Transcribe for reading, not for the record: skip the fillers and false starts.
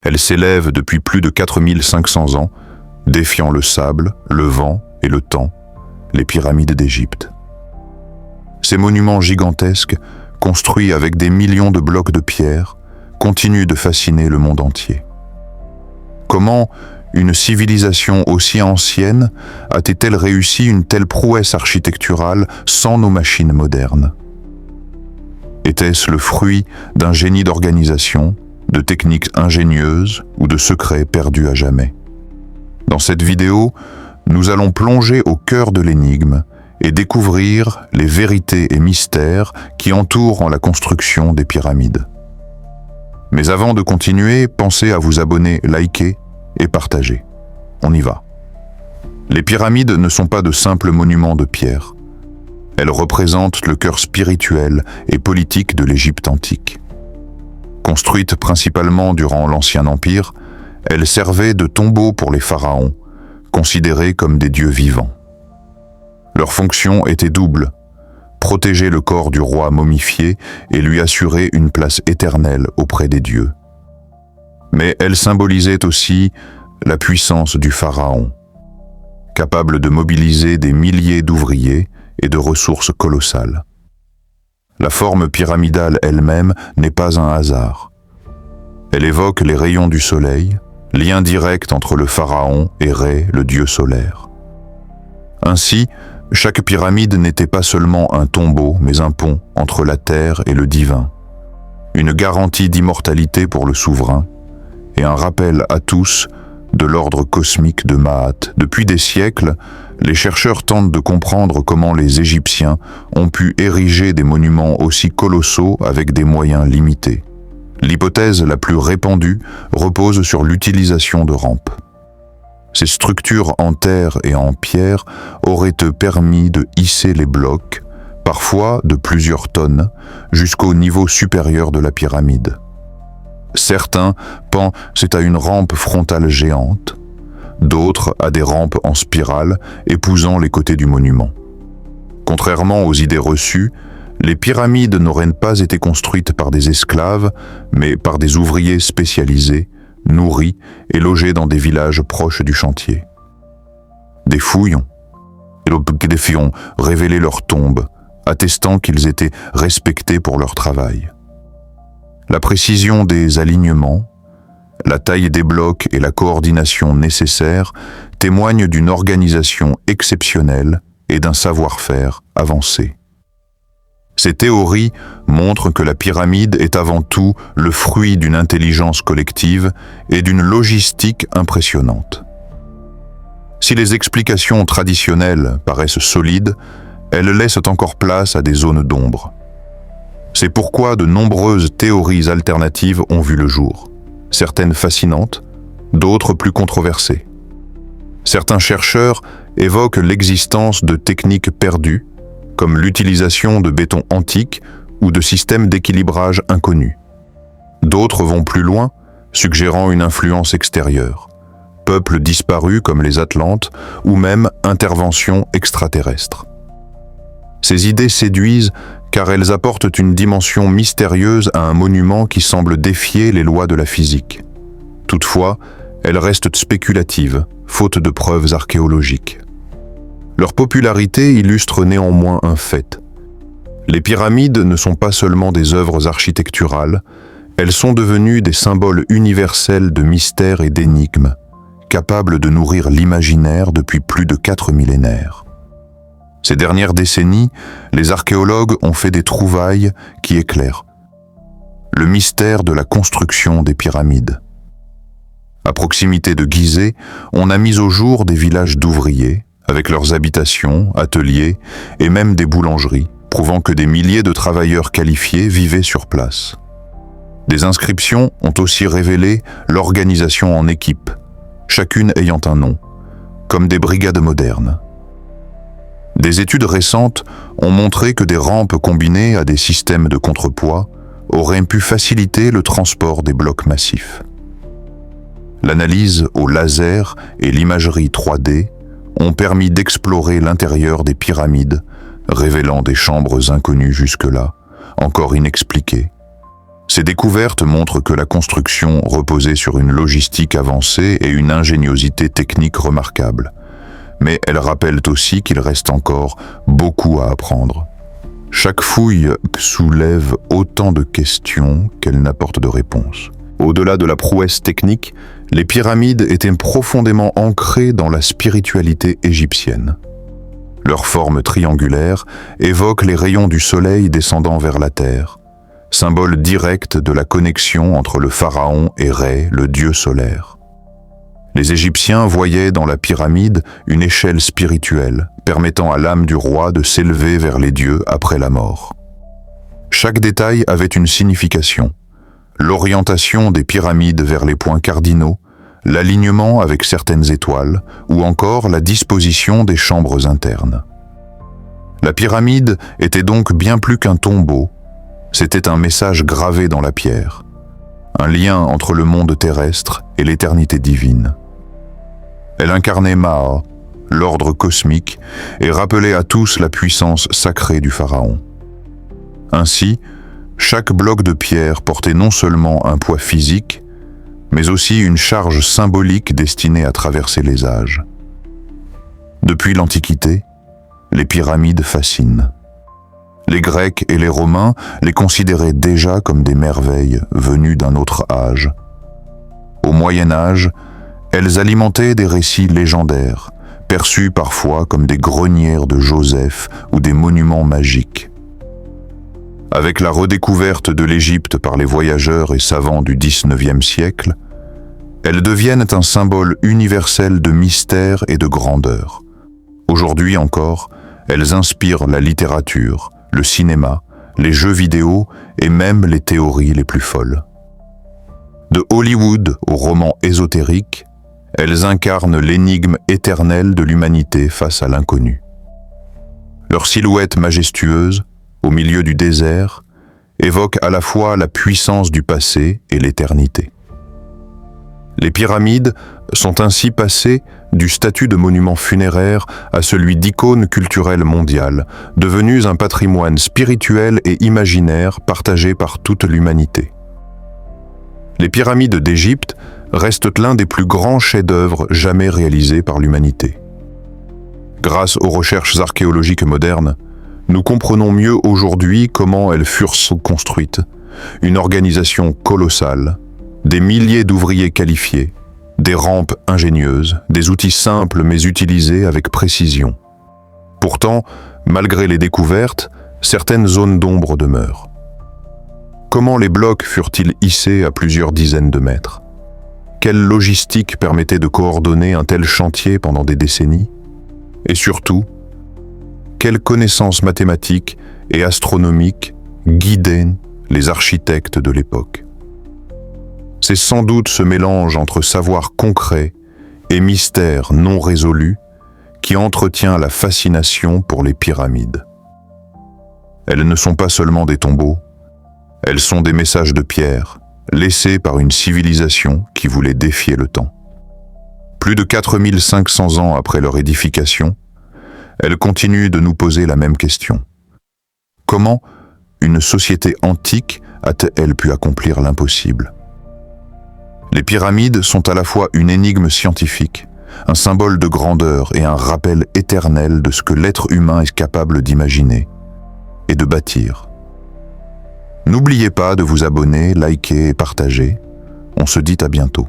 Elles s'élèvent depuis plus de 4500 ans, défiant le sable, le vent et le temps, les pyramides d'Égypte. Ces monuments gigantesques, construits avec des millions de blocs de pierre, continuent de fasciner le monde entier. Comment une civilisation aussi ancienne a-t-elle réussi une telle prouesse architecturale sans nos machines modernes? Était-ce le fruit d'un génie d'organisation, de techniques ingénieuses ou de secrets perdus à jamais? Dans cette vidéo, nous allons plonger au cœur de l'énigme et découvrir les vérités et mystères qui entourent la construction des pyramides. Mais avant de continuer, pensez à vous abonner, liker et partager. On y va. Les pyramides ne sont pas de simples monuments de pierre. Elles représentent le cœur spirituel et politique de l'Égypte antique. Construites principalement durant l'Ancien Empire, elles servaient de tombeaux pour les pharaons, considérés comme des dieux vivants. Leur fonction était double: protéger le corps du roi momifié et lui assurer une place éternelle auprès des dieux. Mais elles symbolisaient aussi la puissance du pharaon, capable de mobiliser des milliers d'ouvriers et de ressources colossales. La forme pyramidale elle-même n'est pas un hasard. Elle évoque les rayons du soleil, lien direct entre le pharaon et Ré, le dieu solaire. Ainsi, chaque pyramide n'était pas seulement un tombeau, mais un pont entre la terre et le divin, une garantie d'immortalité pour le souverain, et un rappel à tous de l'ordre cosmique de Maat. Depuis des siècles, les chercheurs tentent de comprendre comment les Égyptiens ont pu ériger des monuments aussi colossaux avec des moyens limités. L'hypothèse la plus répandue repose sur l'utilisation de rampes. Ces structures en terre et en pierre auraient permis de hisser les blocs, parfois de plusieurs tonnes, jusqu'au niveau supérieur de la pyramide. Certains pensent à une rampe frontale géante, d'autres à des rampes en spirale épousant les côtés du monument. Contrairement aux idées reçues, les pyramides n'auraient pas été construites par des esclaves, mais par des ouvriers spécialisés, nourris et logés dans des villages proches du chantier. Des fouilles ont révélé leurs tombes, attestant qu'ils étaient respectés pour leur travail. La précision des alignements, la taille des blocs et la coordination nécessaires témoignent d'une organisation exceptionnelle et d'un savoir-faire avancé. Ces théories montrent que la pyramide est avant tout le fruit d'une intelligence collective et d'une logistique impressionnante. Si les explications traditionnelles paraissent solides, elles laissent encore place à des zones d'ombre. C'est pourquoi de nombreuses théories alternatives ont vu le jour, certaines fascinantes, d'autres plus controversées. Certains chercheurs évoquent l'existence de techniques perdues, comme l'utilisation de béton antique ou de systèmes d'équilibrage inconnus. D'autres vont plus loin, suggérant une influence extérieure, peuples disparus comme les Atlantes ou même interventions extraterrestres. Ces idées séduisent car elles apportent une dimension mystérieuse à un monument qui semble défier les lois de la physique. Toutefois, elles restent spéculatives, faute de preuves archéologiques. Leur popularité illustre néanmoins un fait. Les pyramides ne sont pas seulement des œuvres architecturales, elles sont devenues des symboles universels de mystères et d'énigmes, capables de nourrir l'imaginaire depuis plus de 4 millénaires. Ces dernières décennies, les archéologues ont fait des trouvailles qui éclairent le mystère de la construction des pyramides. À proximité de Gizeh, on a mis au jour des villages d'ouvriers, avec leurs habitations, ateliers et même des boulangeries, prouvant que des milliers de travailleurs qualifiés vivaient sur place. Des inscriptions ont aussi révélé l'organisation en équipe, chacune ayant un nom, comme des brigades modernes. Des études récentes ont montré que des rampes combinées à des systèmes de contrepoids auraient pu faciliter le transport des blocs massifs. L'analyse au laser et l'imagerie 3D ont permis d'explorer l'intérieur des pyramides, révélant des chambres inconnues jusque-là, encore inexpliquées. Ces découvertes montrent que la construction reposait sur une logistique avancée et une ingéniosité technique remarquable. Mais elles rappellent aussi qu'il reste encore beaucoup à apprendre. Chaque fouille soulève autant de questions qu'elle n'apporte de réponses. Au-delà de la prouesse technique, les pyramides étaient profondément ancrées dans la spiritualité égyptienne. Leur forme triangulaire évoque les rayons du soleil descendant vers la terre, symbole direct de la connexion entre le pharaon et Ré, le dieu solaire. Les Égyptiens voyaient dans la pyramide une échelle spirituelle, permettant à l'âme du roi de s'élever vers les dieux après la mort. Chaque détail avait une signification. L'orientation des pyramides vers les points cardinaux, l'alignement avec certaines étoiles, ou encore la disposition des chambres internes. La pyramide était donc bien plus qu'un tombeau, c'était un message gravé dans la pierre, un lien entre le monde terrestre et l'éternité divine. Elle incarnait Maa, l'ordre cosmique, et rappelait à tous la puissance sacrée du pharaon. Ainsi, chaque bloc de pierre portait non seulement un poids physique, mais aussi une charge symbolique destinée à traverser les âges. Depuis l'Antiquité, les pyramides fascinent. Les Grecs et les Romains les considéraient déjà comme des merveilles venues d'un autre âge. Au Moyen Âge, elles alimentaient des récits légendaires, perçus parfois comme des grenières de Joseph ou des monuments magiques. Avec la redécouverte de l'Égypte par les voyageurs et savants du XIXe siècle, elles deviennent un symbole universel de mystère et de grandeur. Aujourd'hui encore, elles inspirent la littérature, le cinéma, les jeux vidéo et même les théories les plus folles. De Hollywood aux romans ésotériques, elles incarnent l'énigme éternelle de l'humanité face à l'inconnu. Leur silhouette majestueuse, au milieu du désert, évoque à la fois la puissance du passé et l'éternité. Les pyramides sont ainsi passées du statut de monument funéraire à celui d'icône culturelle mondiale, devenues un patrimoine spirituel et imaginaire partagé par toute l'humanité. Les pyramides d'Égypte restent l'un des plus grands chefs-d'œuvre jamais réalisés par l'humanité. Grâce aux recherches archéologiques modernes, nous comprenons mieux aujourd'hui comment elles furent construites. Une organisation colossale, des milliers d'ouvriers qualifiés, des rampes ingénieuses, des outils simples mais utilisés avec précision. Pourtant, malgré les découvertes, certaines zones d'ombre demeurent. Comment les blocs furent-ils hissés à plusieurs dizaines de mètres? Quelle logistique permettait de coordonner un tel chantier pendant des décennies? Et surtout, quelles connaissances mathématiques et astronomiques guidaient les architectes de l'époque? C'est sans doute ce mélange entre savoir concret et mystère non résolu qui entretient la fascination pour les pyramides. Elles ne sont pas seulement des tombeaux, elles sont des messages de pierre, laissés par une civilisation qui voulait défier le temps. Plus de 4500 ans après leur édification, elles continuent de nous poser la même question. Comment une société antique a-t-elle pu accomplir l'impossible? Les pyramides sont à la fois une énigme scientifique, un symbole de grandeur et un rappel éternel de ce que l'être humain est capable d'imaginer et de bâtir. N'oubliez pas de vous abonner, liker et partager. On se dit à bientôt.